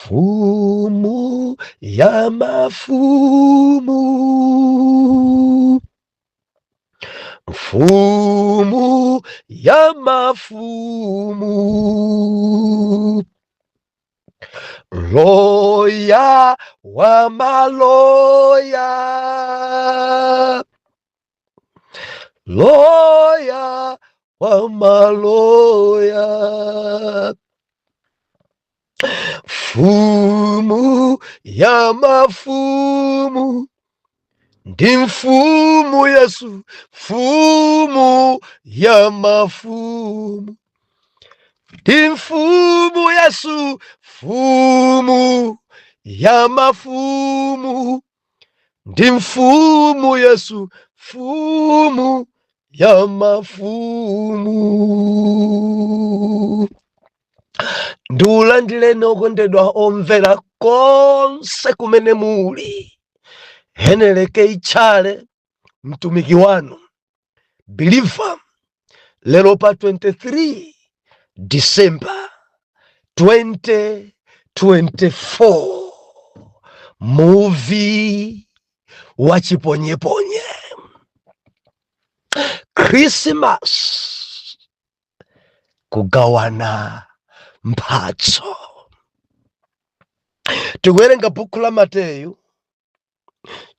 Mfumu ya mafumu, mfumu ya mafumu, loya wa maloya, loya wa maloya, mfumu ya mafumu, ndi mfumu Yesu, mfumu ya mafumu, ndi mfumu Yesu, mfumu ya mafumu, ndi mfumu Yesu, mfumu ya mafumu. Ndiulandileni okondedwa omvera konse kumene muli. Heneleke Ichale, mtumiki wanu believer, lero pa 23 December 2024, movie wa chiponyeponye, Christmas, kugawana mphatso. Tikuwerenga buku la Mateyu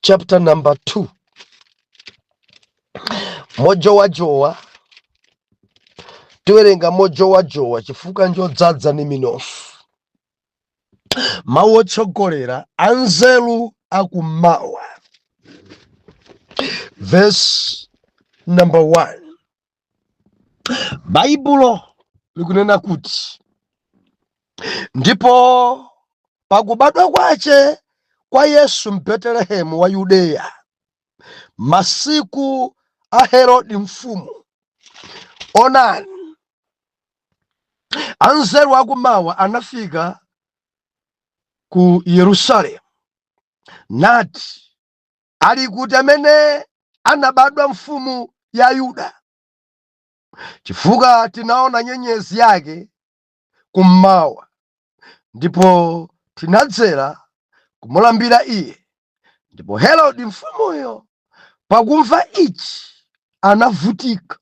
chapter number 2, mojowajowa. Tiwerenga mojowajowa chifukwa njodzadza ni minofu. Mawu otsogolera anzeru akummawa. Verse number 1. Baibulo likunena kuti, ndipo pakubadwa kwace kwa Yesu m'Betelehemu wa Yudeya, masiku a Herode mfumu, onani, anzeru akummawa anafika ku Yerusalemu, nati, ali kuti amene anabadwa mfumu ya Yuda, chifukwa tinaona nyenyezi yake kummawa, ndipo tinadzera kumulambira iye. Ndipo Herode mfumuyo pakumva ichi anavutika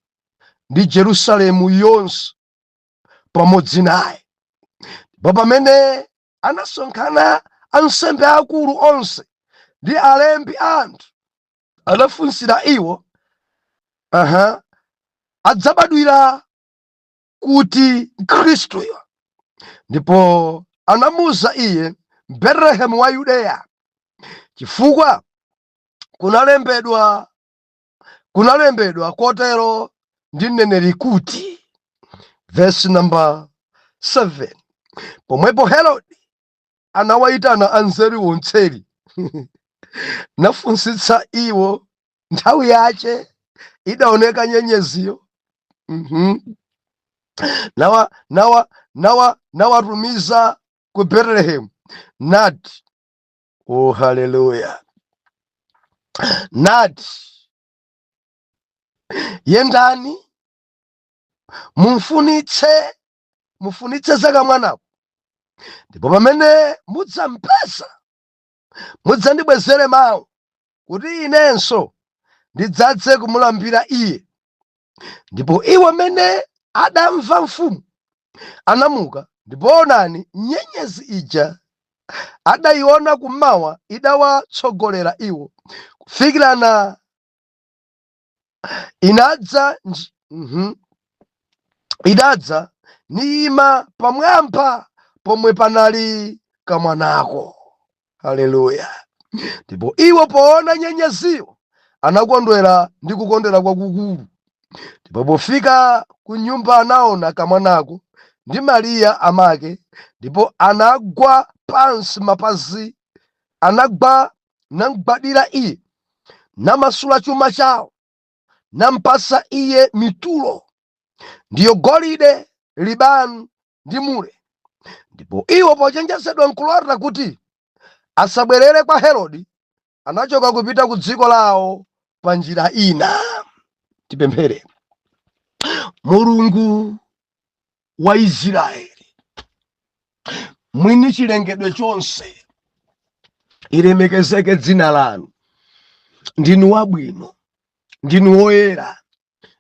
ndi Jerusalemu yonse pamodzi naye. Ndipo pamene anasonkhana ansembe akulu onse ndi alembi anthu, anafunsira iwo adzabadwira kuti Khristuyo. Ndipo anamuza iye Betelehemu wa Yudeya, chifukwa kunalembedwa kotero ndi mneneri kuti, verse number 7, pomwepo Herode anawayitana anzeru ontseri nafunsitsa iwo nthawi yace idaoneka nyenyeziyo. Nawatumiza ku Betelehemu, nati, oh haleluya, nati, yendani mufunitse zaka mwanako, ndipo pamene mudzampeza mudzandibwezere mawu, kuti inenso ndidzadze kumulambira iye. Ndipo iwo amene adamva mfumu anamuka, ndipo onani, nyenyezi ija adayiona kummawa idawatsogolera iwo kufikirana idadza niyima pamwamba pomwe panali kamwanako. Haleluya. Ndipo iwo poona nyenyeziyo anakondwera ndi kukondwera kwakukulu. Ndipo pofika ku nyumba anaona kamwanako ndi Mariya amake, ndipo anagwa pansi mapazi, namugwadira iye, namasula chuma chawo, nampasa iye mitulo ndiyo golide, libanu ndi mure. Ndipo iwo pochenjezedwa nkulota kuti asabwerere kwa Herode, anachoka kupita ku dziko lawo pa njira ina. Tipemphere. Mulungu wa Israeli, mwini chilengedwe chonse, ilemekezeke dzina lanu. Ndinu wabwino, ndinu woyera,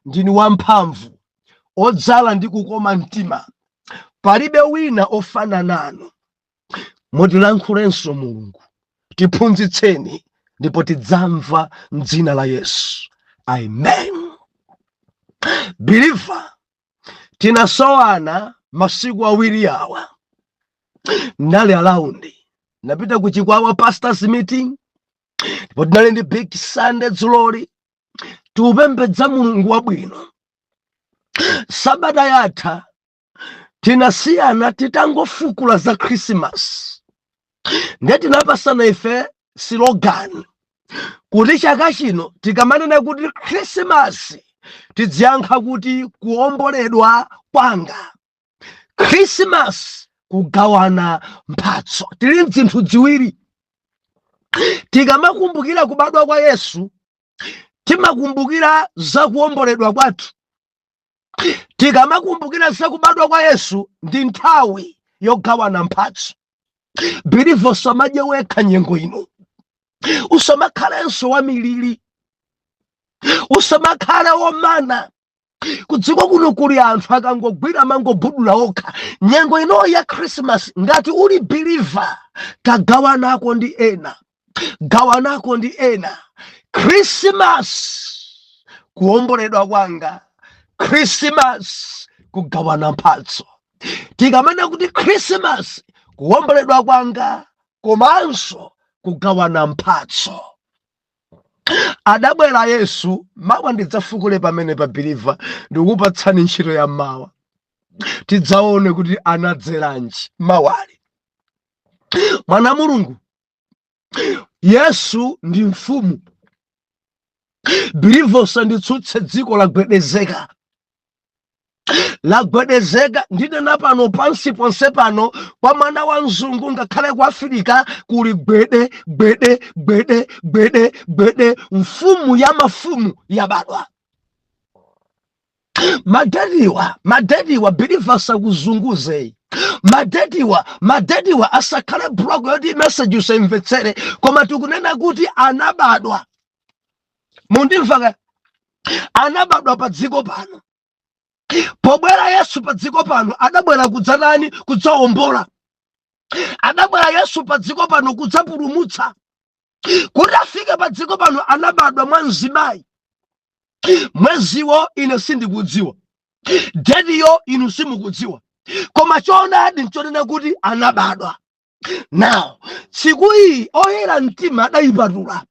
ndinu wamphamvu, odzala ndi kukoma mtima. Palibe wina ofana nanu. Mutilankhulenso Mulungu, tiphunzitseni ndipo tidzamva m'dzina la Yesu. Amen. Believer, tinasowana masiku awiri awa. Ndali alaundi, napita kuchikwawa pastors meeting, ndipo tinali ndi big Sunday dzuloli, tiupembedza Mulungu wabwino. Sabata yatha tinasiyana titangofukula za Christmas. Ndiye tinapasana ife slogan kuti chaka chino tikamanena kuti Christmas tidziyankha kuti kuomboledwa kwanga. Christmas kugawana mphatso. Tili mzinthu ziwiri. Tikamakumbukira kubadwa kwa Yesu, timakumbukira za kuomboledwa kwathu. Tikamakumbukira za kubadwa kwa Yesu, ndi nthawi yogawana mphatso. Believer, usamadye wekha nyengo ino. Usamakhalenso wamilili. Usamakhale womana. Kudziko kuno kuli anthu akangogwira mangobudula okha. Nyengo ino ya Christmas, ngati uli believer, kagawanako ndi ena. Gawanako ndi ena. Christmas kuomboledwa kwanga. Christmas kugawana mphatso. Tikamana kuti Christmas kuomboledwa kwanga komanso kugawana mphatso. Adabwera Yesu, mawa ndidzafukule pamene pa believer, ndikupatsani ntchito ya mawa. Tidzaone kuti anadzeranji mawali. Mwana Mulungu, Yesu ndi mfumu. Believer, usanditsutse dziko lagwedezeka. Lagwedezeka ndinena pano pansi ponse pano kwa mwana wa mzungu ngakhale ku Afrika kuli gwede gwede gwede gwede gwede. Mfumu ya mafumu yabadwa. Madediwa believer sakuzunguze. Madediwa asakhale blog yoti message usaimvetsere koma tikunena kuti anabadwa. Mundimva, anabadwa pa dziko pano. Pobwera Yesu pa dziko pano, adabwera kudzanani? Kudzaombola. Adabwera Yesu pa dziko pano kudzapulumutsa. Kuti afike pa dziko pano anabadwa mwa mzimayi. Mweziwo ine sindikudziwa, dediyo inu simukudziwa, koma choonadi nchonena kuti anabadwa. Now, tsiku iyi oyera mtima adayipatula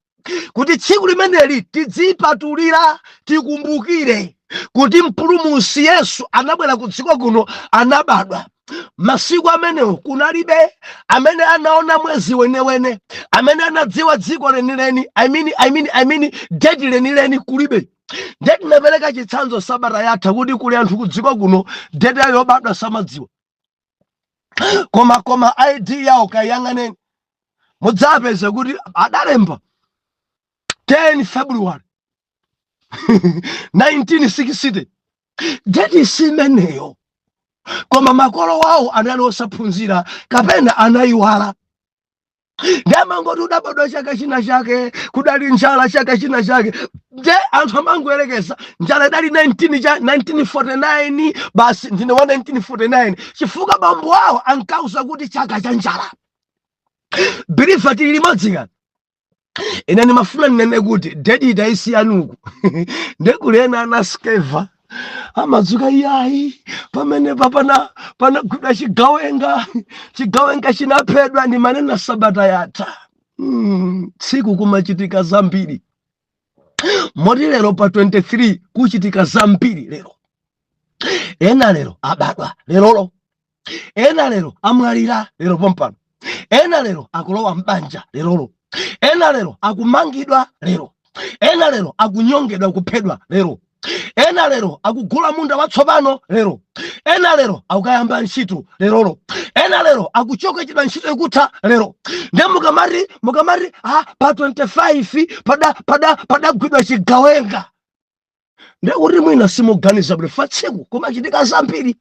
kuti tsiku limeneli tidzipatulira, tikumbukire kuti mpulumutsi Yesu anabwera ku dziko kuno, anabadwa. Masiku amenewo kunalibe amene anaona mwezi wenewene, amene anadziwa dziko lenileni, I mean dedi lenileni kulibe. Dedi napereka chitsanzo sabata yatha kuti kuli anthu ku dziko kuno dedi ayobadwa samadziwa. Koma ID yawo kayang'aneni, mudzapeza kuti adalemba 10 February 1960. Dedi simeneyo. Koma makolo wawo anali osaphunzira kapena anayiwala. Ndamangoti udabadwa chaka china chake, kudali njala chaka china chake. Je, anthu amangoyerekeza njala idali 1949, basi ndine wa 1949 chifukwa bambo wawo ankauza kuti chaka cha njala. Believer, tili limodzi kani. Ine ndimafuna ndinene kuti dedi idayisiyanuku ndekulena anaskeva amadzuka yayi pamene pana gwida chigawenga chinaphedwa. Ndi manena sabata yatha. Tsiku kumachitika zambiri. Moti lero pa 23 kuchitika zambiri lero. Ena lero abadwa lerolo. Ena lero amwalira lero pompano. Ena lero akulowa mbanja lerolo. Ena lero akumangidwa lero. Ena lero akunyongedwa kuphedwa lero. Ena lero akugula munda watsopano lero. Ena lero akukayamba ntchito lerolo. Ena lero akuchokechedwa ntchito ikutha lero. Nde mukamari pa 25 padagwidwa chigawenga. Nde kuti mwina simuganiza bule fa tsiku kumachitika zambiri.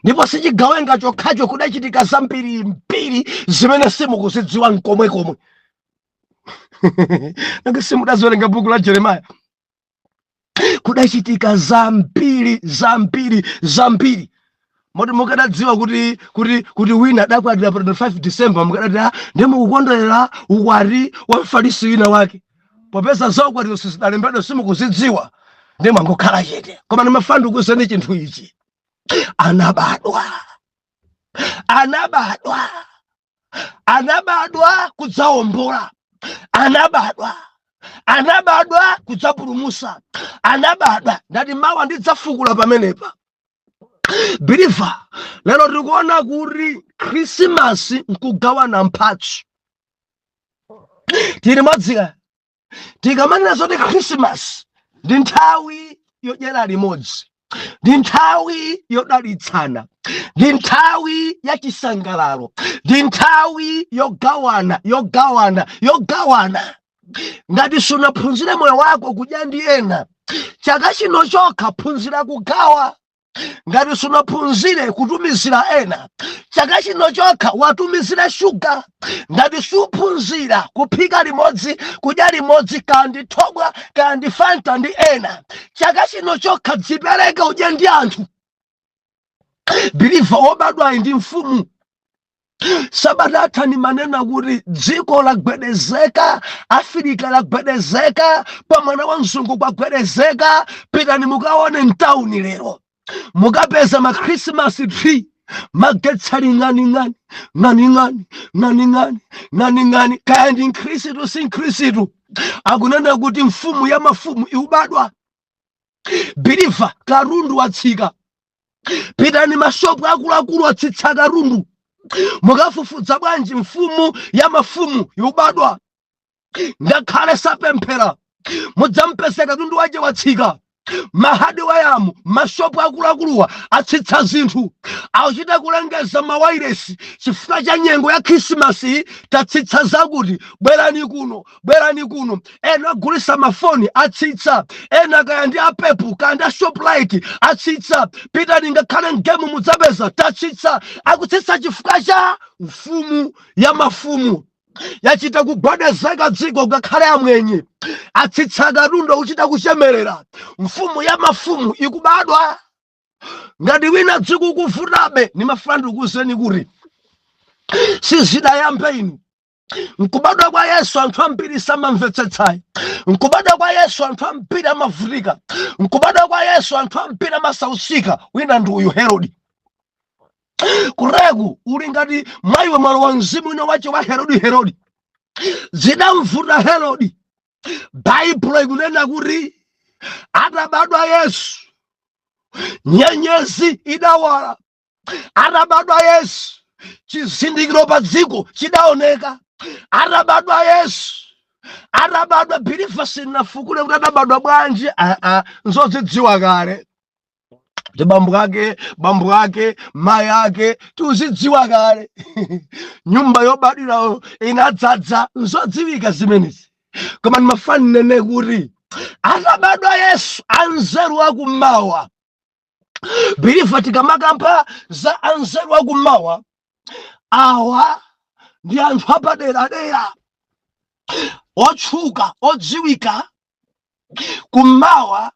ndipo sichigawenga chokhacho kudachitika zambiri mbiri zimene simukuzidziwa nkomwe. Nanga simudaziwerenga buku la Jeremiya? Kudachitika zambiri. Moti mukadadziwa kuti wina adakwatira pa 5 December, mukadati ndimukukondwerera ukwati wa mfarisi wina wake. Popeza zokwatiro sizidalembedwa simukuzidziwa, ndimangokhala chete. Koma ndimafuna kukuseni chinthu ichi. Anabadwa kudzawombola, anabadwa kudzapulumusa, anabadwa ndati mawa ndidzafukula pamenepa. Believer, lero tikuona kuti Krismasi nkugawana mphatso. Tili modzika tikamanena zoti Krismasi ndi nthawi yodyera limodzi, ndi nthawi yodalitsana, ndi nthawi ya chisangalalo, ndi nthawi yogawana. Ngati sunaphunzire moyo wako kudya ndi ena, chaka chino chokha phunzira kugawa. Ngati sunaphunzire kutumizira ena, chaka chino chokha watumizira shuga. Ngati suphunzira kuphika limodzi, kudya limodzi, kandi thobwa kandi fanta ndi ena, chaka chino chokha dzipereke udye ndi anthu. Believer, wobadwa ndi mfumu. Sabata ni manena kuti dziko lagwedezeka, Afrika lagwedezeka, pamwana wa mzungu kwagwedezeka. Pitani mukaone mtauni lero, mukapeza ma Christmas tree magetsa ng'ani. Kaya ndi Mkhristu si Mkhristu, akunena kuti mfumu ya mafumu iubadwa. Believer, karundu watsika. Pitani mashopu akuluakulu atsitsa karundu. Mukafufuza bwanji mfumu ya mafumu iubadwa. Ngakhale sapemphera mudzampeza katundu waje watsika. Mahadi wayamu mashopu akuluakuluwa atsitsa zinthu, akuchita kulengeza mawairesi chifukwa cha nyengo ya Krismasi. Tatsitsa zakuti bwerani kuno. Ena agulisa mafoni atsitsa, ena kaya ndi apepu kandi shoplight atsitsa. Pitani ngakhale ngemu mudzapeza tatsitsa. Akutsitsa chifukwa cha mfumu ya mafumu. Yachita kugwedezeka dziko ngakhale amwenye atsitsa katundu akuchita kuchemerera. Mfumu ya mafumu ikubadwa. Ngati wina dziko kuvutabe, nimafuna ndikuwuzeni kuti sizidayamba inu. Nkubadwa kwa Yesu anthu ambiri samamvetsetsayi. Nkubadwa kwa Yesu anthu ambiri amavutika. Nkubadwa kwa Yesu anthu ambiri amasausika. Wina ndi uyu Herodi. Kureku uli ngati mwayiwe mwalo wa mzimu wina wache wa Herodi. Zidamvuta Herodi. Baibulo ikunena kuti atabadwa Yesu nyenyezi idawala. Atabadwa Yesu chizindikiro pa dziko chidaoneka. Atabadwa Yesu, atabadwa. Believer, sinafukule kuti atabadwa bwanji. Nzozidziwa kale. Bambu ake, mai ake, tuzidziwa kale. Nyumba yobadira inadzadza, nzodziwika zimenezi. Koma ndimafuna nene kuti atabadwa Yesu anzeru akummawa. Believer, tikamakamba za anzeru akummawa, awa ndi anthu apaderadera otchuka odziwika kummawa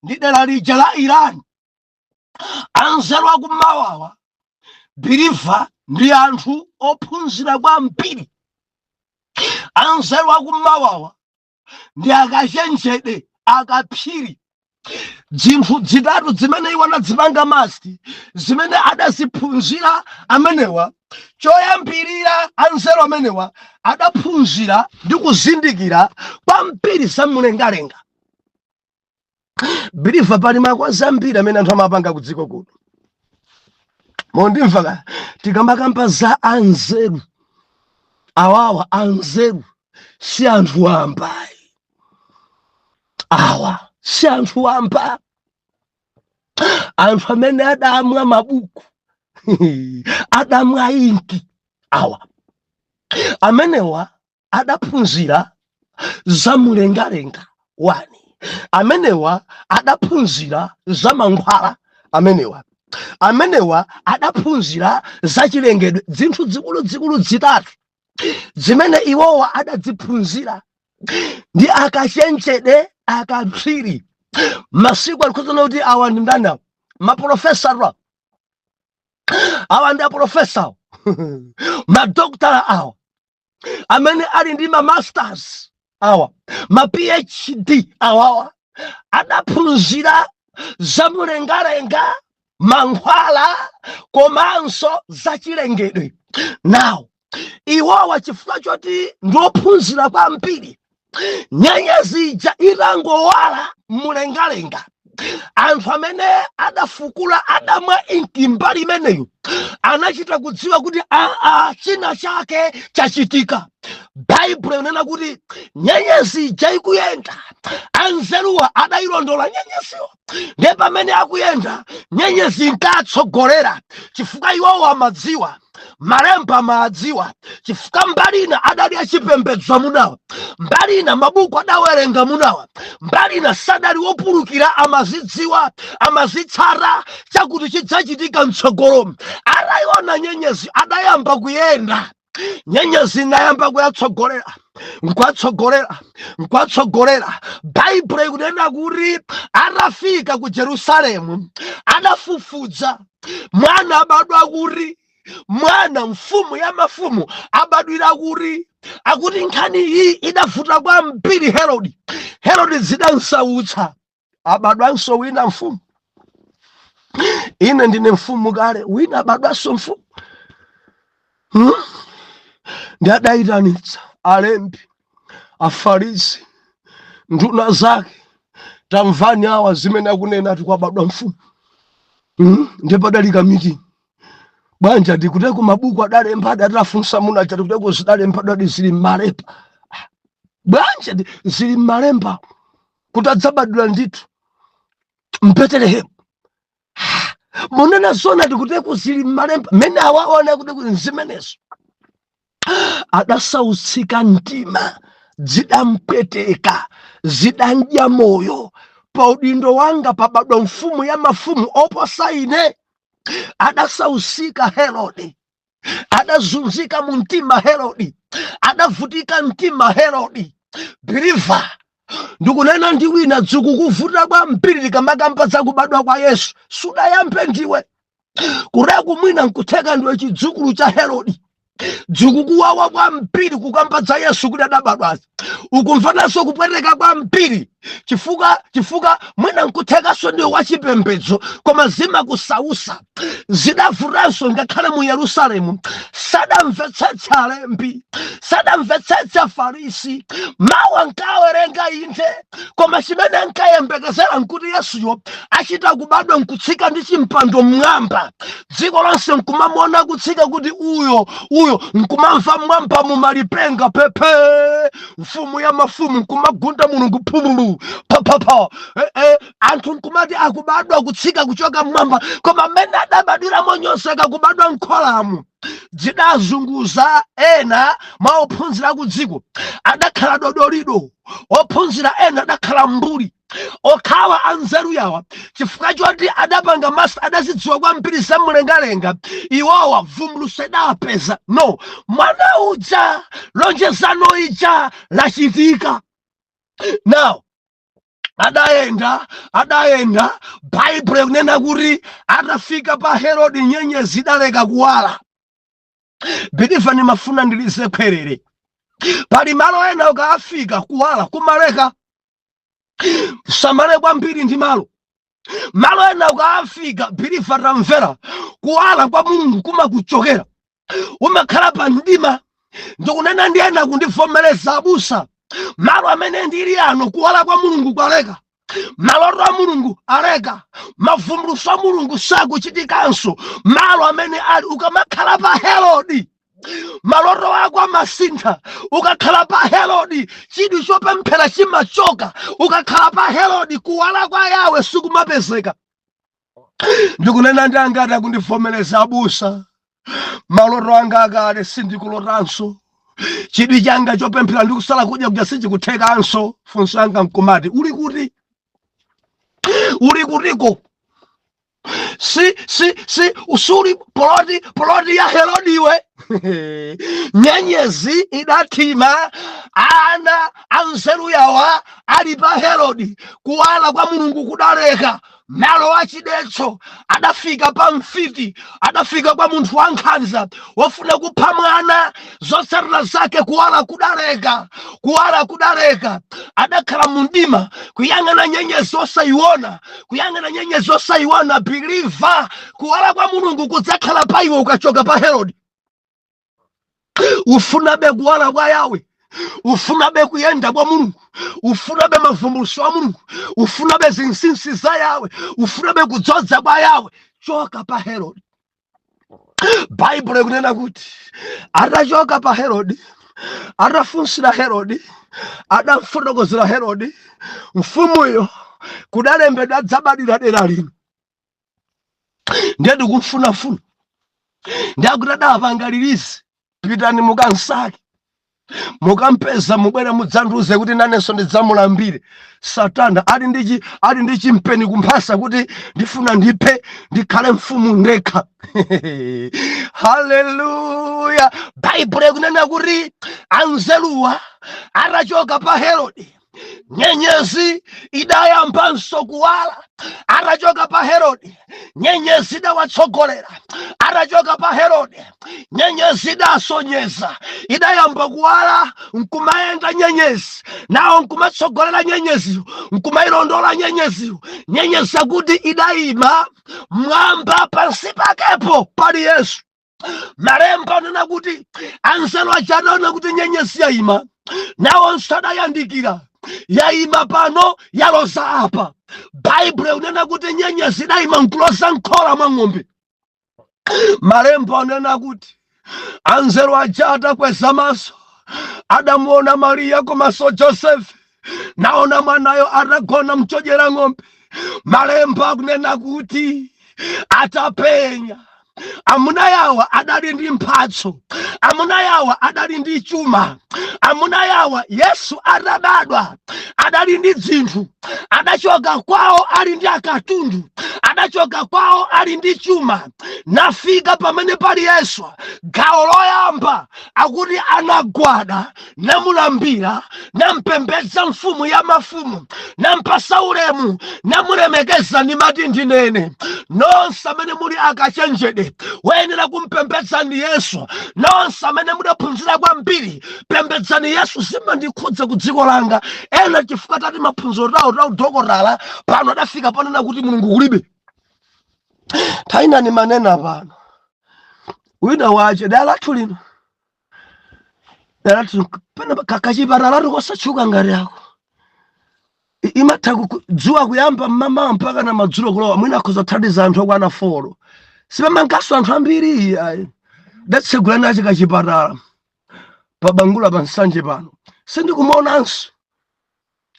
ndi dera lija la Iran. Anzeru akummawawa, Believer, ndi anthu ophunzira kwambiri. Anzeru akummawawa ndi akachenjede, akaphiri. Zinthu zitatu zimene iwo anadzipanga masti, zimene adaziphunzira amenewa. Choyambirira, anzeru amenewa adaphunzira ndi kuzindikira kwambiri zamumlengalenga. Believer, pali makoza ambiri amene anthu amapanga kudziko kuno. Mondimva tikamakamba za anzeru, awawa anzeru si anthu wambayi. Awa si anthu wamba. Anthu amene adamwa mabuku, adamwa inki. Awa amenewa adaphunzira zamumlengalenga wani. Amenewa adaphunzira za mankhwala. Amenewa amenewa adaphunzira zachilengedwe zinthu zikulu zitatu zimene iwowa adadziphunzira ndi akachenjede akapsiri. Masiku alikuzana kuti awa ndi ndani? Maprofesa awa ndi aprofesa madokotala awa amene ali ndi masters awa PhD awawa adaphunzira zamlengalenga, mankhwala komanso zachilengedwe. Now iwowa chifukwa choti ndiophunzira kwambiri, nyenyezi ija itangowala mlengalenga, anthu amene adafukula adamwa inki mbali imeneyo anachita kudziwa kuti china chake chachitika. Baibulo inena kuti nyenyezi ija ikuyenda, anzeruwa adayilondola nyenyeziyo, ndiye pamene akuyenda nyenyezi inkatsogolera chifukwa iwowo amadziwa, malemba amadziwa, chifukwa mbali ina adali achipembedzo munawa, mbali ina mabuku adawerenga munawa, mbali ina sadali wopulukira amazidziwa, amazitsara chakuti chidzachitika mtsogolo. Adayona nyenyezi adayamba kuyenda, nyenyezi inayamba kuyatsogolera, nkuwatsogolera. Baibulo ikunena kuti atafika ku Jerusalemu adafufudza mwana abadwa kuti mwana mfumu ya mafumu abadwira kuti, akuti nkhani iyi idavuta kwambiri Herode zidansautsa, abadwanso wina mfumu. Ine ndine mfumu kale, wina abadwanso mfumu. Ndi adayitanitsa alembi, afarisi, nduna zake, tamvani awa zimene akunena ati kwabadwa mfumu. Ndi padalika meeting. Banja ndikuteko mabuku adalemba adafunsa muna chati kuteko zidalemba adati zili malemba. Banja zili malemba kutadzabadula ndithu Mbetelehem. Munena zona ndikuteko zili malemba mene awaona kuteko zimenezo. Adasautsika mtima, zidampeteka, zidanja moyo. Pa udindo wanga pabadwa mfumu ya mafumu oposa ine. Adasausika Herode, adazunzika mumtima Herode, adavutika mtima Herode. Believer, ndikunena ndi wina dzikukuvuta kwambiri likamaka za kubadwa kwa Yesu, sudayambe ndiwe kureku mwina nkutheka ndiwe chidzukulu cha Herode. Dzikukuwawa kwambiri kukamba za Yesu kuti adabadwa. Ukumvananso kupweteka kwambiri chifukwa mwina nkuthekaso ndiwe wachipembedzo koma zimakusausa. Zidavutanso ngakhale mu Yerusalemu, sadamvetsetsa alembi, sadamvetsetsa Farisi, mawu ankawerenga inde, koma chimene ankayembekezera nkuti Yesuyo achita kubadwa nkutsika ndi chimpando mmwamba. Dziko lonse nkumamona kutsika kuti uyo nkumamva mwamba mumalipenga pepe, mfumu ya mafumu nkumagunda Mulungu pumulu papapa. Anthu nkumati akubadwa kutsika kuchoka mwamba, koma mene adabadwira monyoseka kubadwa nkholamu. Zidazunguza ena mwa ophunzira ku dziko, adakhala dodolido, ophunzira ena adakhala mbuli. Okhawa anzeru yawa chifukwa choti adapanga master adazidziwa kwambiri zamlengalenga, iwowa vumbulutso idapeza. No, mwana uja lonjezano ija lachitika. Now adayenda Baibulo ikunena kuti atafika pa Herode nyenyezi idaleka kuwala. Believer, nimafuna ndilize kwerere, pali malo ena ukafika kuwala kumaleka. Samale kwambiri ndi malo ena ukafika, believer tamvera, kuwala kwa Mulungu kumakuchokera. Umakhala pa mdima, ndikunena ndi ena kundivomereza abusa, malo amene ndili ano kuwala kwa Mulungu kwaleka. Maloto a Mulungu aleka, mavumbulutso a Mulungu sakuchitikanso. Malo amene ali ukamakhala pa Herode, maloto ako amasintha. Ukakhala pa Herode, chidwi chopemphera chimachoka. Ukakhala pa Herode, kuwala kwa Yawe sikumapezeka. Ndikunena ndi angati akundivomereza abusa, maloto anga akale sindikulotanso. Chidwi changa chopemphera ndikusala kudya kudya sichikuthekanso. Funso yanga nkumati, uli kuti? Uli kutiko? si usuli poloti ya Herodiwe. Nyenyezi idatima ana anzeru yawa ali pa Herodi, kuwala kwa Mulungu kudaleka. Malo wachidetso adafika pa mfiti, adafika kwa munthu wankhanza wofuna kupha mwana, zotsatira zake kuwala kudaleka. Adakhala mundima kuyang'ana nyenyezi osayiwona, believer, kuwala kwa Mulungu kudzakhala pa iwe ukachoka pa Herodi. Ufuna be kuwala kwa Yawe, ufuna be kuyenda kwa Mulungu, ufuna be mavumbulutso a Mulungu, ufuna be zinsinsi za Yawe, ufuna be kudzoza kwa Yawe, choka pa Herodi. Bible ikunena kuti atachoka pa Herodi, atafunsira Herodi, adafotokozera Herodi, mfumuyo kudalembedwa dzabadira dera lino. Ndiye ndikumfunafuna, ndiakuti adapangalirize, pitani mukansake, mukampeza, mubwere mudzandiuze kuti nanenso ndidzamulambire. Satana ali ndi chimpeni kumphasa kuti ndifuna ndiphe ndikhale mfumu ndekha. Haleluya. Bible ikunena kuti anzeruwa atachoka pa Herodi, nyenyezi idayambanso kuwala. Atachoka pa Herodi, nyenyezi idawatsogolera. Atachoka pa Herodi, nyenyezi idasonyeza, idayamba kuwala, nkumayenda nyenyezi, nawo nkumatsogolera nyenyeziyo, nkumayilondola nyenyeziyo. Nyenyezi akuti idayima mwamba, pansi pakepo pali Yesu. Malemba anena kuti anzeru aja adaona kuti nyenyezi yayima, nawonso adayandikira, yayima pano, yaloza apa. Bible unena kuti nyenyezi idayima nkuloza nkhola mwa ng'ombe. Malemba anena kuti anzeru aja adakweza maso, adamuona Mariya komanso Josefe, naona mwanayo atagona mchojera ng'ombe. Malemba akunena kuti atapenya. Amuna yawa adali ndi mphatso, amuna yawa adali ndi chuma, amuna yawa Yesu adabadwa adali ndi zinthu. Adachoka kwawo ali ndi akatundu, adachoka kwawo ali ndi chuma, nafika pamene pali Yesu. Gawo loyamba akuti anagwada, namulambira, nampembedza mfumu ya mafumu, nampasa ulemu, namulemekeza ndi mati ndinene. Nonse amene muli akachenjede, woyenera kumpembedzani Yesu. Nonse amene mudaphunzira kwambiri, pembedzani Yesu. Simandikhudza ku dziko langa ena chifukwa tati maphunziro tawo taudokotala pano adafika panena kuti Mulungu kulibe. Tainani manena pano wina wache dalathu lino, dalathu pana kakachipatala tikosatchuka ngati ako. Imatha dzuwa kuyamba mmamawa mpaka na madzulo kulowa, mwina akhoza kuthandiza anthu okwana 4. Sipamangaso anthu ambiri ayi. Datsegula nache kachipatala pabangula pa nsanje pano, sindikumaonanso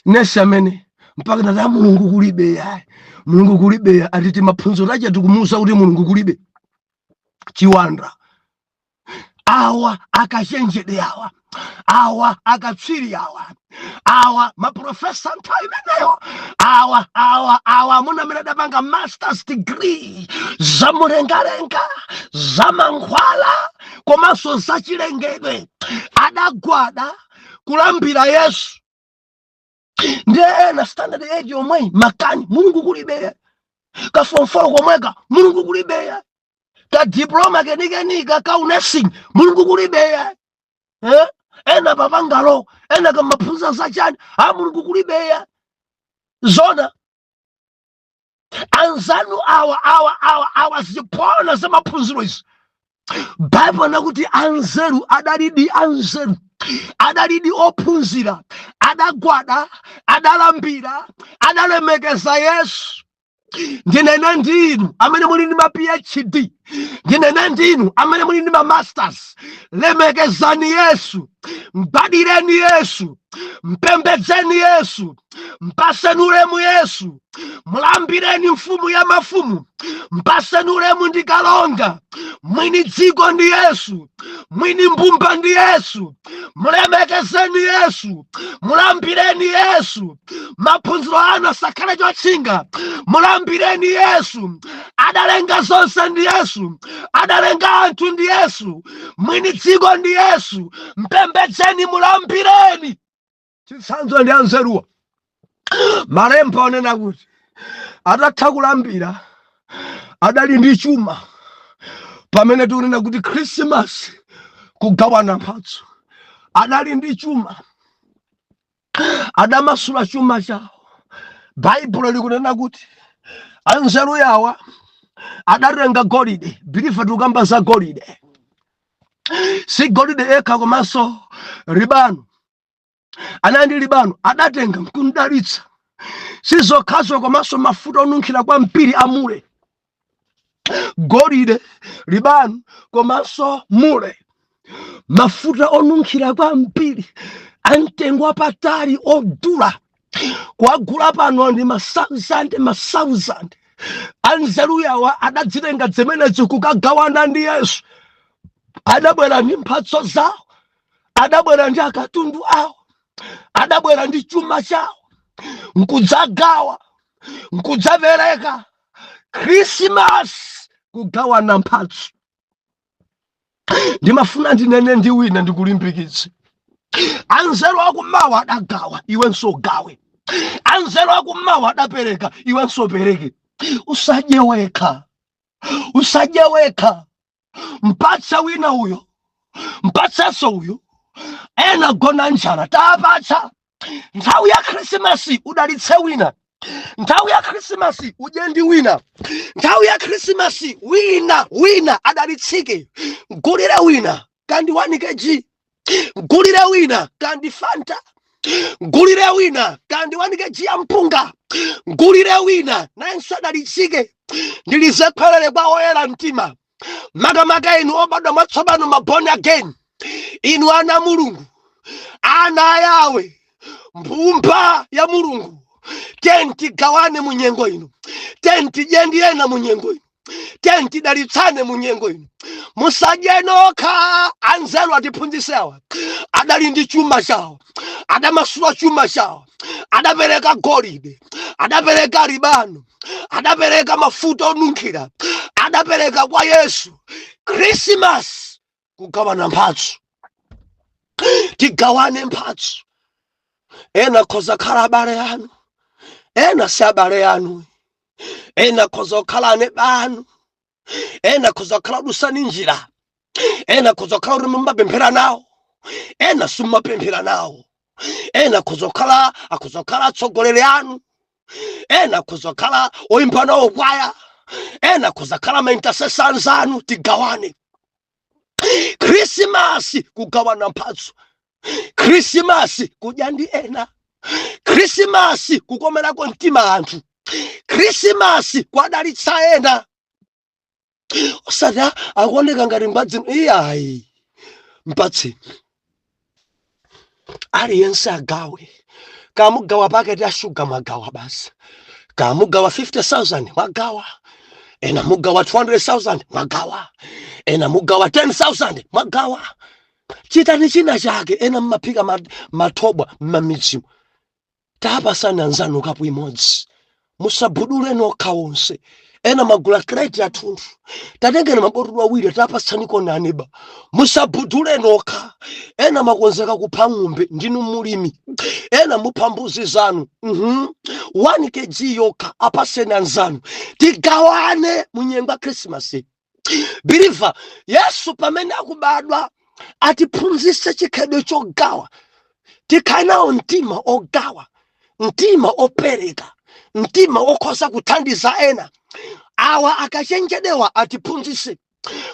nesi amene mpaka nati Mulungu kulibe ayi. Mulungu kulibe atiti maphunziro aja tikumuwuza kuti Mulungu kulibe. Chiwanda awa akachenjede awa akatswiri awa maprofesa nthawi imeneyo awa amuna amene adapanga masters degree zamulengalenga, zamankhwala komanso zachilengedwe, adagwada kulambira Yesu. Ndiye ena standard age yomwe makani Mulungu kulibe, ka form 4 komweka Mulungu kulibe, ka diploma kenika ka nursing Mulungu kulibe. Ena papangalo, ena kamaphunzira zachani, Mulungu kulibe. Zona anzanu awa zipona za maphunziro izi. Bible nakuti anzeru adalidi ophunzira, adagwada, adalambira, adalemekeza Yesu. Ndinena ndinu amene muli ndi ma PhD, ndinene ndinu amene muli ndi masters, lemekezani Yesu, mgwadireni Yesu, mpembedzeni Yesu, mpaseni ulemu Yesu, mulambireni mfumu ya mafumu, mpaseni ulemu ndi kalonga. Mwini dziko ndi Yesu, mwini mbumba ndi Yesu, mulemekezeni Yesu, mulambireni Yesu. Maphunziro anu asakhale chotchinga, mulambireni Yesu. Adalenga zonse ndi Yesu, adalenga anthu ndi Yesu, mwini dziko ndi Yesu, mpembedzeni, mulambireni. Chitsanzo ndi Anzeruwa, malemba onena kuti atatha kulambira adali ndi chuma. Pamene tikunena kuti Christmas kugawana mphatso, adali ndi chuma, adamasula chuma chawo. Baibulo likunena kuti Anzeru yawa adatenga golide. Bilifa tukamba za golide, si golide eka komanso ribano. Anandi libano adatenga mkundalitsa, sizokhazo komanso mafuta onunkhira kwambiri amule. Golide, ribano komanso mule, mafuta onunkhira kwambiri, amtengo wapatali odula. Kuagula pano ndi masauzande. Anzeru yawa adadzitenga zimenezi kukagawana ndi Yesu. Adabwera ndi mphatso zawo, adabwera ndi akatundu awo, adabwera ndi chuma chawo, nkudzagawa, nkudzapereka. Christmas kugawana mphatso. Ndimafuna ndinene ndi wina ndikulimbikitse. Anzeru akumawa adagawa, iwenso gawe. Anzeru akumawa adapereka, iwenso pereke. Usadye wekha, usadye wekha. Mpatsa wina uyo, mpatsaso uyo. Ena gona njala, tapatsa. Nthawi ya Krismasi udalitse wina, nthawi ya Krismasi udye ndi wina, nthawi ya Krismasi wina adalitsike. Gulire wina kandi 1 kg, gulire wina kandi Fanta, gulire wina kandi 1 kg ya mpunga, gulire wina nayenso adalitsike. Ndilizekhwelere kwa oyera mtima, makamaka inu obadwa mwatsopano, born again, inu ana Mulungu, ana Yawe, mbumba ya Mulungu. Tenti gawane munyengo inu, tenti jendiena munyengo inu, tenti dalitsane munyengo inu. Musadye nokha. Anzeru atiphunzisewa adali ndi chuma chawo, adamasula chuma chawo, adapereka golide, adapereka ribano, adapereka mafuta onunkhira, adapereka kwa Yesu. Christmas kugawana mphatso, tigawane mphatso. Ena khoza khala abale anu, ena si abale anu. Ena khoza khala ane banu, ena khoza khala dusani njira, ena khoza khala uri mumapemphera nawo, ena sumapemphera nawo. Ena khoza khala atsogolere anu, ena khoza khala oyimba nawo kwaya, ena khoza khala ma-intercessors anu. Tigawane. Christmas kugawana mphatso, Christmas kudya ndi ena, Christmas kukomerako mtima anthu, Christmas kwadalitsa ena. Osati akuoneka ngati mbadzi iyayi. Mpatseni aliyense agawe. Kamugawa paketi ya shuga mwagawa basi, kamugawa 50,000 mwagawa, ena mugawa 200,000 mwagawa, ena mugawa 10,000 mwagawa. Chitani china chake. Ena mmapika matobwa mmamidzimu. Tapasani anzanu kapu imodzi, musabudule nokha wonse. Ena magula kredi athunthu, tatengeni mabotolo awiri tapasani kona aneba, musabudule nokha. Ena makonzeka kupha ng'ombe, ndinu mulimi. Ena mupha mbuzi zanu, 1 kg yokha apaseni anzanu. Tigawane munyengo ya Christmas. Believer, Yesu pamene akubadwa atiphunzitse chikhalidwe chogawa. Tikhale nawo mtima ogawa, mtima opereka, mtima okhoza kuthandiza ena. Awa akachenjedewa atiphunzitse.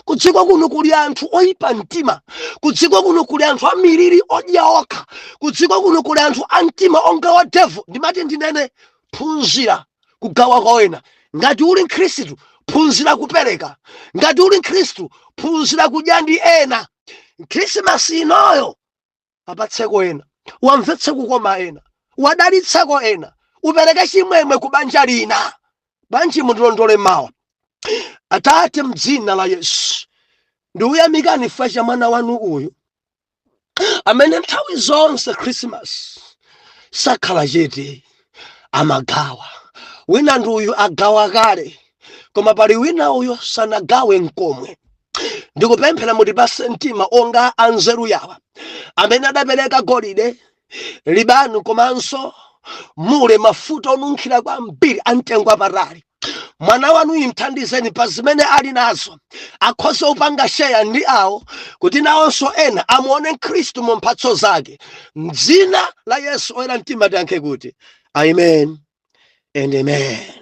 Kudziko kuno kuli anthu oyipa mtima, kudziko kuno kuli anthu amiriri odya okha, kudziko kuno kuli anthu amtima onga wa devil. Ndimati ndinene phunzira kugawa kwa ena. Ngati uli Mkhristu phunzira kupereka. Ngati uli Khristu, phunzira kudya ndi ena. Krismasi inoyo apatseko ena, wamvetse kukoma ena, wadalitseko ena, upereke chimwemwe ku banja lina. Banji mundilondole mawa. Atate, m'dzina la Yesu, ndikuyamikani chifukwa cha mwana wanu uyu amene nthawi zonse Christmas sakhala chete, amagawa. Wina ndi uyu agawa kale, koma pali wina uyo sanagawe nkomwe. Ndikupemphera mutipatse mtima onga anzeru yawa amene adapereka golide, libanu komanso mure, mafuta onunkhira kwambiri amtengo wapatali. Mwana wanu mthandizeni pa zimene ali nazo, akhoze kupanga sheya ndi awo kuti nawonso ena amuone Khristu mu mphatso zake. M'dzina la Yesu oyera mtima tiyankhe kuti amen and amen.